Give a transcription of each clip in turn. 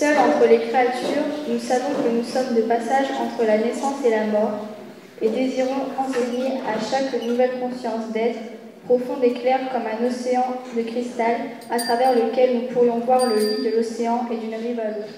Seuls entre les créatures, nous savons que nous sommes de passage entre la naissance et la mort, et désirons enseigner à chaque nouvelle conscience d'être, profonde et claire comme un océan de cristal, à travers lequel nous pourrions voir le lit de l'océan et d'une rive à l'autre.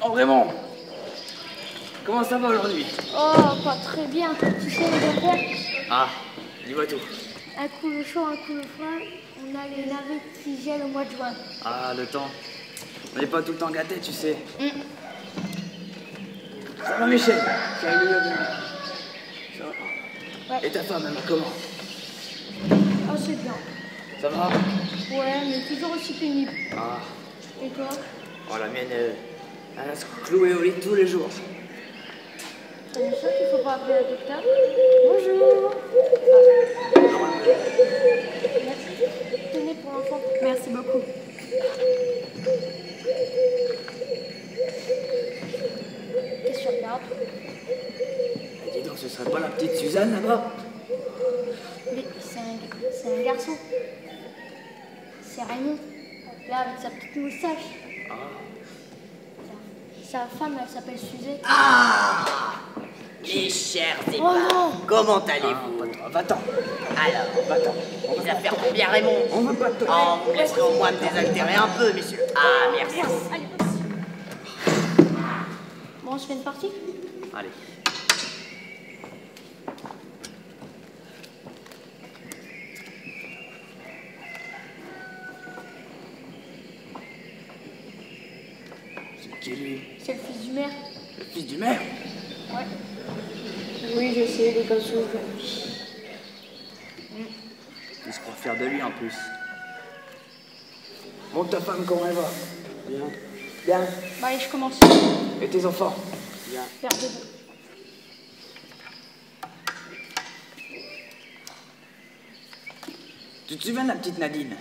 Oh Raymond, comment ça va aujourd'hui? Oh, pas très bien. Tu sais, les affaires. Ah, dis-moi tout. Un coup le chaud, un coup le froid. On a les navires qui gèlent au mois de juin. Ah, le temps. On n'est pas tout le temps gâtés, tu sais. Ça va, Michel? Ça va, ça va. Ouais. Et ta femme, elle va comment? Oh, c'est bien. Ça va? Ouais, mais toujours aussi pénible. Ah. Et toi? Oh, la mienne, elle va se clouer au lit tous les jours. T'es sûr qu'il faut pas appeler le docteur? Bonjour. Merci. Tenez pour l'enfant. Merci beaucoup. Qu'est-ce que tu regardes? Dis donc, ce serait pas la petite Suzanne là-bas? Mais c'est un garçon. C'est Raymond. Là, avec sa petite moustache. Ah. Sa femme, elle s'appelle Suzette. Ah, mes chers Oh épargnes, non! comment allez-vous? Va-t'en. Alors, Va-t'on. les affaires vont bien, Raymond? On veut pas te... Oh, vous me laisserez au moins me désaltérer un peu, messieurs. Ah, merci. Allez. Bon, on se fait une partie? Allez. C'est qui lui? C'est le fils du maire. Le fils du maire? Ouais. Oui, je sais, les gosses aujourd'hui. Il se croit faire de lui en plus. Montre ta femme comment elle va. Bien. Bien. Bah, allez, je commence. Et tes enfants? Bien. Faire debout. Tu te souviens de la petite Nadine?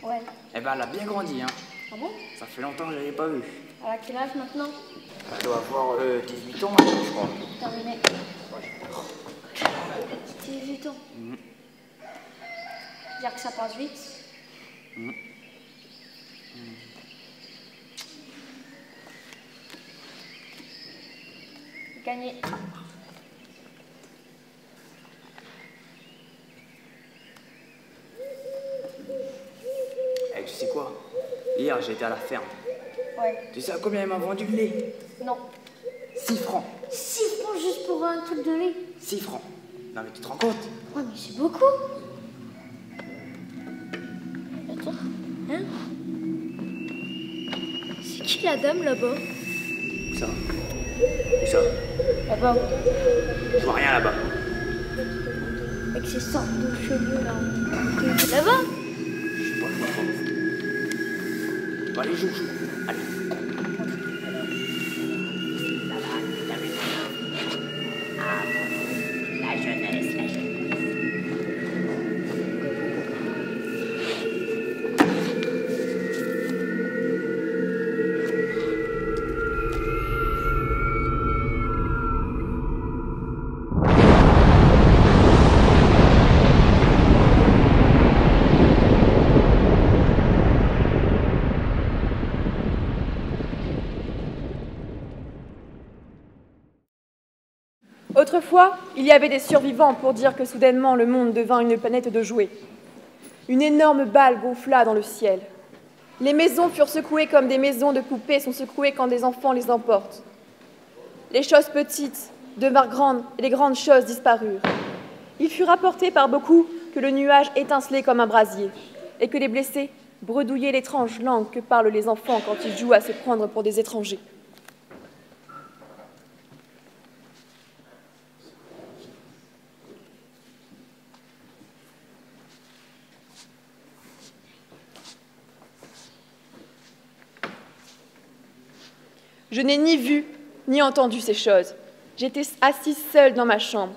Ouais. Eh ben, elle a bien grandi, hein. Ah bon? Ça fait longtemps que je l'avais pas vue. Elle a quel âge maintenant? Elle doit avoir 18 ans maintenant, je crois. Terminé. 18 ans. Dire que ça passe vite. Gagné. Eh, tu sais quoi? Hier, j'étais à la ferme. Ouais. Tu sais à combien elle m'a vendu le lait? Non. 6 francs. 6 francs juste pour un truc de lait? 6 francs. Non mais tu te rends compte? Ouais, mais c'est beaucoup. Attends. Hein? C'est qui la dame là-bas? Où ça? Où ça? Là-bas. Je vois rien là-bas. Avec ces sortes de cheveux là. Là-bas? Je sais pas, je vois pas. Bon, allez, joue. Allez. La jeunesse, la jeunesse. Autrefois, il y avait des survivants pour dire que soudainement le monde devint une planète de jouets. Une énorme balle gonfla dans le ciel. Les maisons furent secouées comme des maisons de poupées sont secouées quand des enfants les emportent. Les choses petites devinrent grandes et les grandes choses disparurent. Il fut rapporté par beaucoup que le nuage étincelait comme un brasier et que les blessés bredouillaient l'étrange langue que parlent les enfants quand ils jouent à se prendre pour des étrangers. Je n'ai ni vu, ni entendu ces choses. J'étais assise seule dans ma chambre.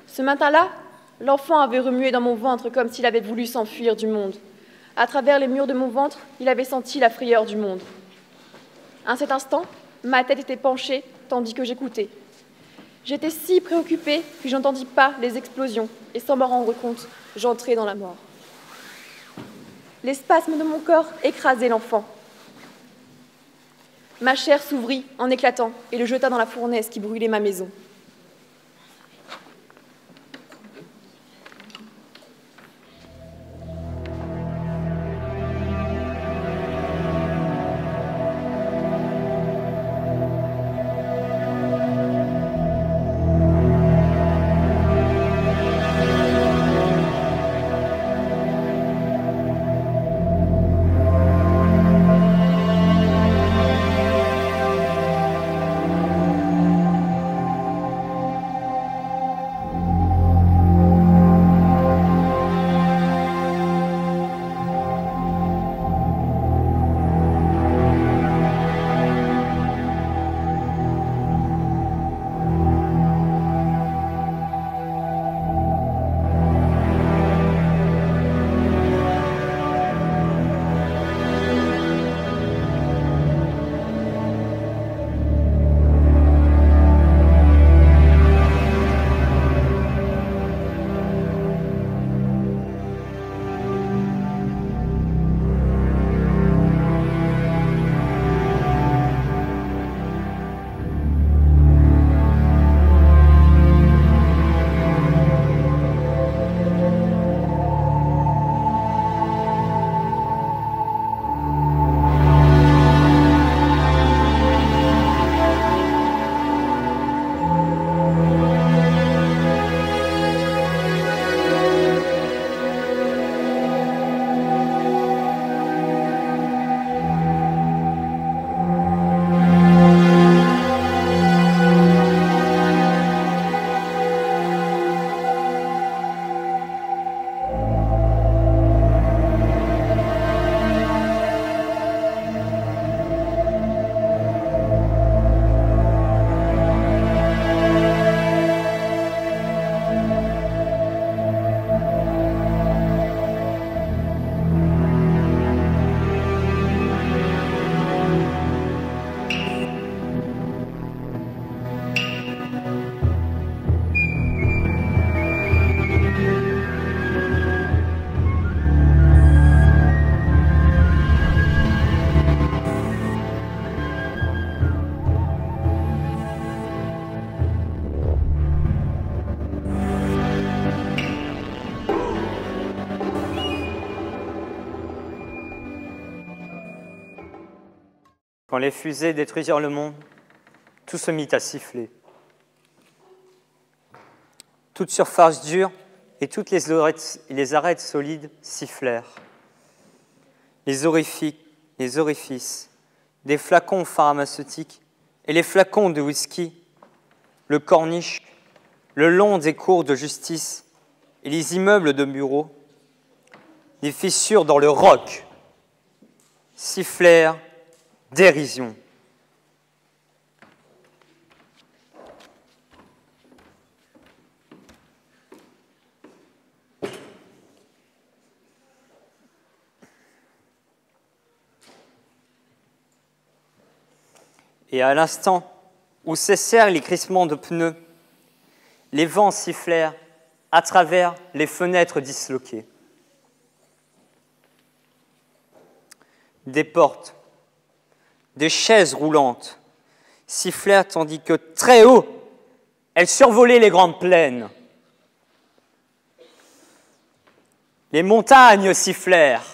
Ce matin-là, l'enfant avait remué dans mon ventre comme s'il avait voulu s'enfuir du monde. À travers les murs de mon ventre, il avait senti la frayeur du monde. À cet instant, ma tête était penchée tandis que j'écoutais. J'étais si préoccupée que je n'entendis pas les explosions et sans m'en rendre compte, j'entrais dans la mort. Les spasmes de mon corps écrasaient l'enfant. Ma chair s'ouvrit en éclatant et le jeta dans la fournaise qui brûlait ma maison. Quand les fusées détruisirent le monde, tout se mit à siffler. Toute surface dure et toutes les arêtes solides sifflèrent. Les orifices, des flacons pharmaceutiques et les flacons de whisky, le corniche, le long des cours de justice et les immeubles de bureaux, des fissures dans le roc, sifflèrent dérision. Et à l'instant où cessèrent les crissements de pneus, les vents sifflèrent à travers les fenêtres disloquées. Des portes, des chaises roulantes sifflèrent tandis que très haut, elles survolaient les grandes plaines. Les montagnes sifflèrent.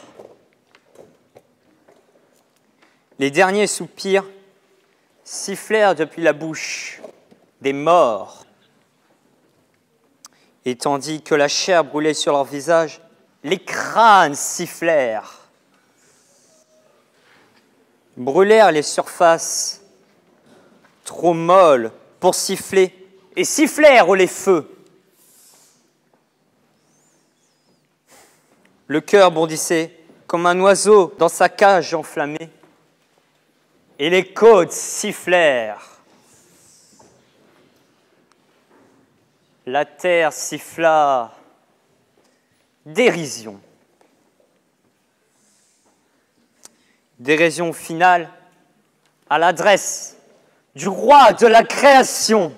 Les derniers soupirs sifflèrent depuis la bouche des morts. Et tandis que la chair brûlait sur leur visage, les crânes sifflèrent. Brûlèrent les surfaces trop molles pour siffler, et sifflèrent les feux. Le cœur bondissait comme un oiseau dans sa cage enflammée, et les côtes sifflèrent. La terre siffla dérision. Dérision finale à l'adresse du roi de la création.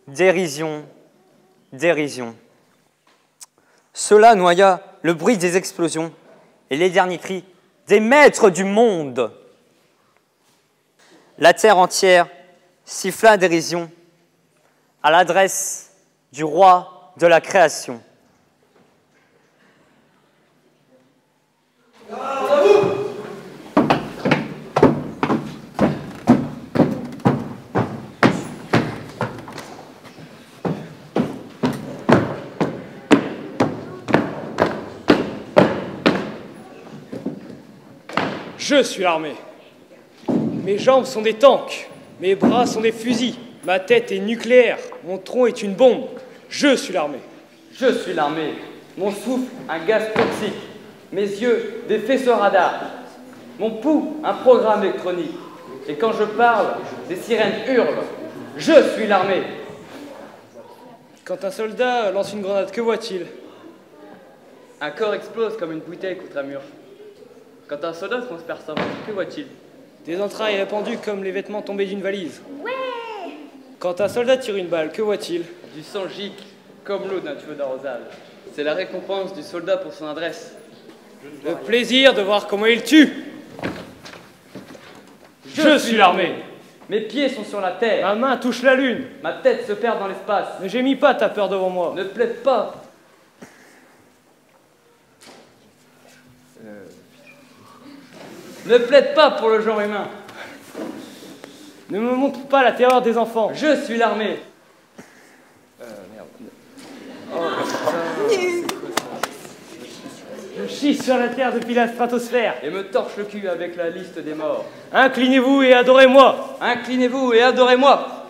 Dérision, dérision. Cela noya le bruit des explosions et les derniers cris des maîtres du monde. La terre entière siffla dérision à l'adresse du roi de la création. Je suis l'armée. Mes jambes sont des tanks, mes bras sont des fusils, ma tête est nucléaire, mon tronc est une bombe. Je suis l'armée. Je suis l'armée. Mon souffle, un gaz toxique. Mes yeux, des faisceaux radars. Mon pouls, un programme électronique. Et quand je parle, des sirènes hurlent. Je suis l'armée. Quand un soldat lance une grenade, que voit-il? Un corps explose comme une bouteille contre un mur. Quand un soldat transperce un mur, que voit-il? Des entrailles répandues comme les vêtements tombés d'une valise. Ouais. Quand un soldat tire une balle, que voit-il? Du sang gicle comme l'eau d'un tuyau d'arrosage. C'est la récompense du soldat pour son adresse. Le plaisir de voir comment il tue. Je suis l'armée. Mes pieds sont sur la terre. Ma main touche la lune. Ma tête se perd dans l'espace. Ne gémis pas ta peur devant moi. Ne plaide pas. Ne plaide pas pour le genre humain. Ne me montre pas la terreur des enfants. Je suis l'armée. Je chie sur la terre depuis la stratosphère. Et me torche le cul avec la liste des morts. Inclinez-vous et adorez-moi. Inclinez-vous et adorez-moi.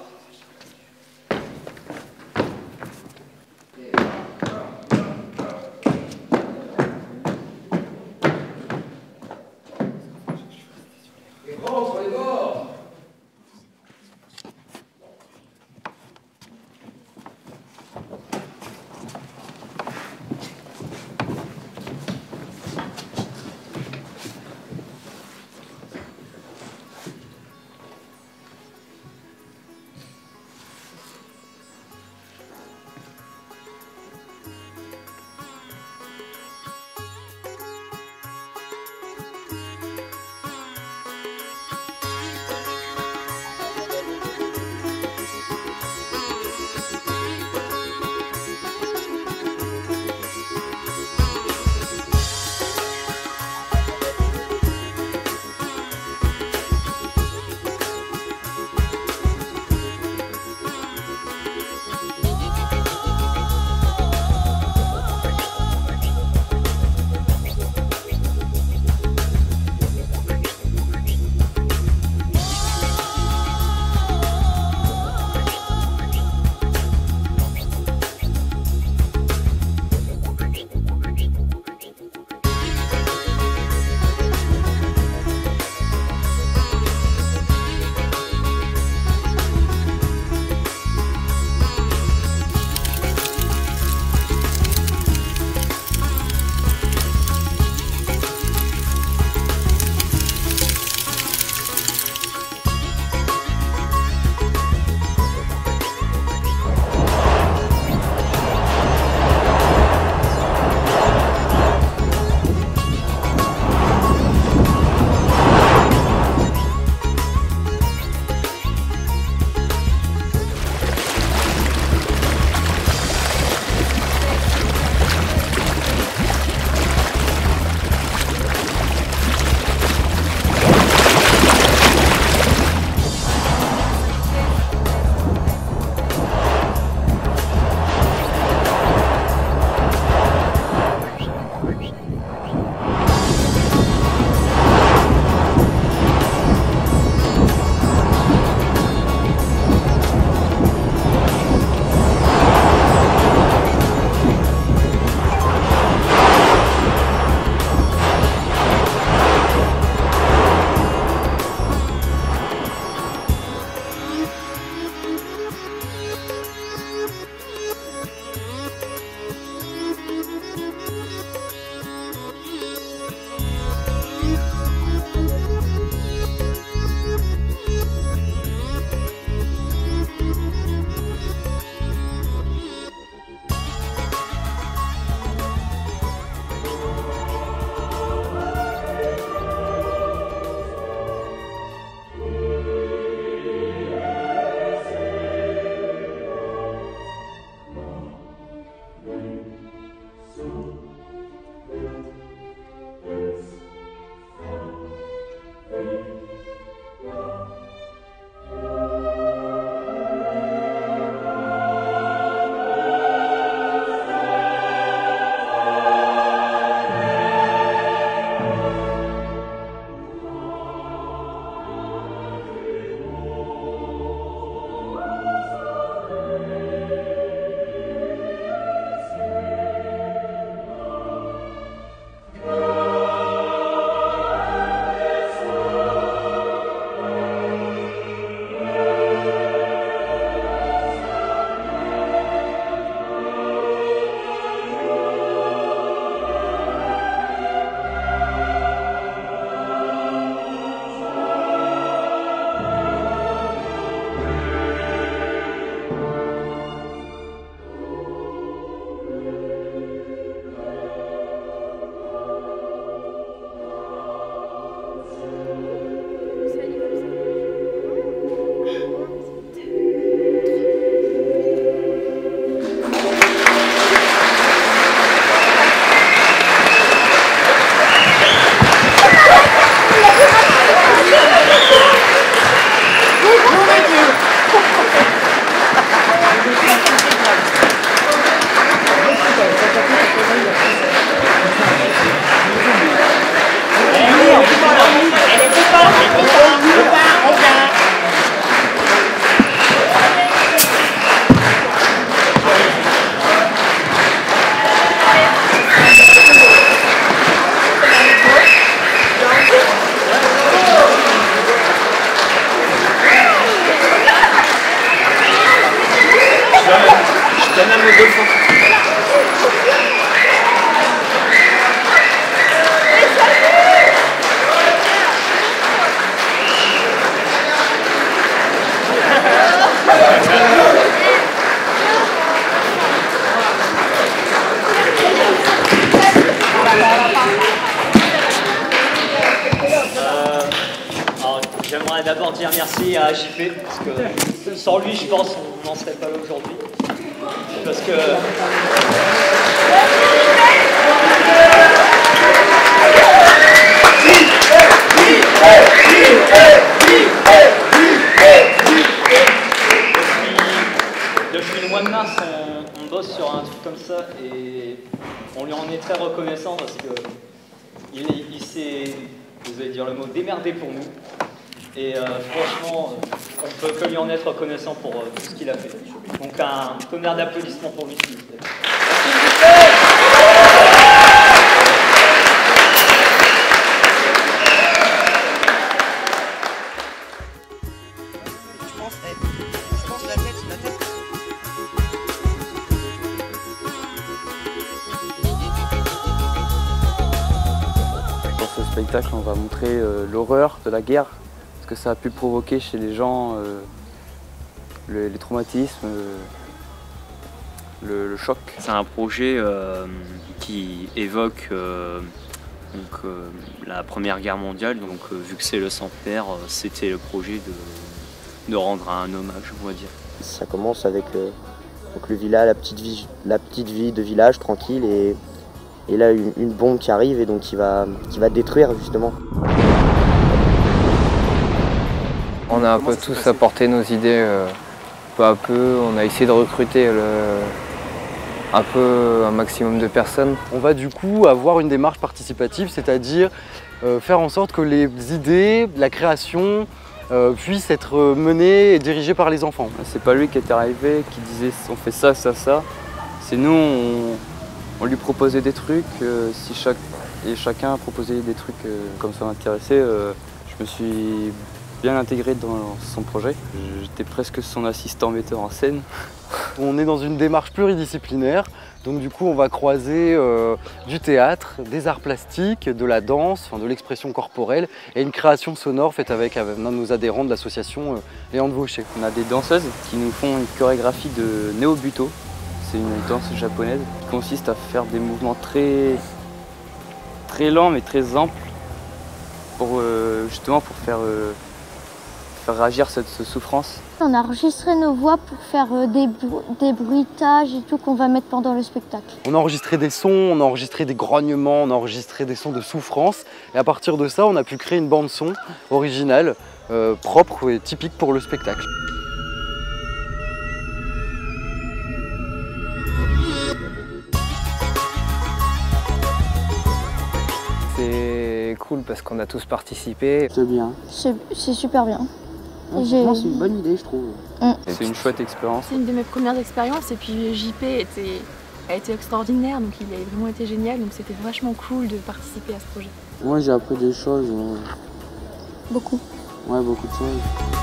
donne un mot de fin. J'aimerais d'abord dire merci à JP, parce que sans lui, je pense qu'on n'en serait pas là aujourd'hui. Parce que... Depuis le mois de mars, on bosse sur un truc comme ça, et on lui en est très reconnaissant, parce que il s'est, vous allez dire le mot, démerdé pour nous. Et franchement, on peut que lui en être reconnaissant pour tout ce qu'il a fait. Donc un tonnerre d'applaudissements pour lui, s'il vous plaît. Je pense la tête. Dans ce spectacle, on va montrer l'horreur de la guerre. Ce que ça a pu provoquer chez les gens, les traumatismes, le choc. C'est un projet qui évoque la Première Guerre mondiale. Donc vu que c'est le centenaire, c'était le projet de rendre un hommage, on va dire. Ça commence avec donc le village, la petite vie de village tranquille, et là une bombe qui arrive et donc qui va détruire justement. On a un peu tous apporté nos idées peu à peu. On a essayé de recruter un maximum de personnes. On va du coup avoir une démarche participative, c'est-à-dire faire en sorte que les idées, la création puissent être menées et dirigées par les enfants. C'est pas lui qui était arrivé, qui disait on fait ça, ça, ça. C'est nous, on lui proposait des trucs. Et chacun proposait des trucs comme ça m'intéressait. Je me suis bien intégré dans son projet. J'étais presque son assistant metteur en scène. On est dans une démarche pluridisciplinaire, donc du coup on va croiser du théâtre, des arts plastiques, de la danse, de l'expression corporelle et une création sonore faite avec un de nos adhérents de l'association Léon de Vaucher. On a des danseuses qui nous font une chorégraphie de Néobuto. C'est une danse japonaise qui consiste à faire des mouvements très lents mais très amples pour justement pour faire réagir cette souffrance. On a enregistré nos voix pour faire des bruitages et tout qu'on va mettre pendant le spectacle. On a enregistré des sons, on a enregistré des grognements, on a enregistré des sons de souffrance. Et à partir de ça, on a pu créer une bande son originale, propre et typique pour le spectacle. C'est cool parce qu'on a tous participé. C'est bien. C'est super bien. C'est une bonne idée, je trouve. C'est une chouette expérience. C'est une de mes premières expériences et puis JP a été extraordinaire, donc il a vraiment été génial, donc c'était vachement cool de participer à ce projet. Moi j'ai appris des choses. Beaucoup. Ouais, beaucoup de choses.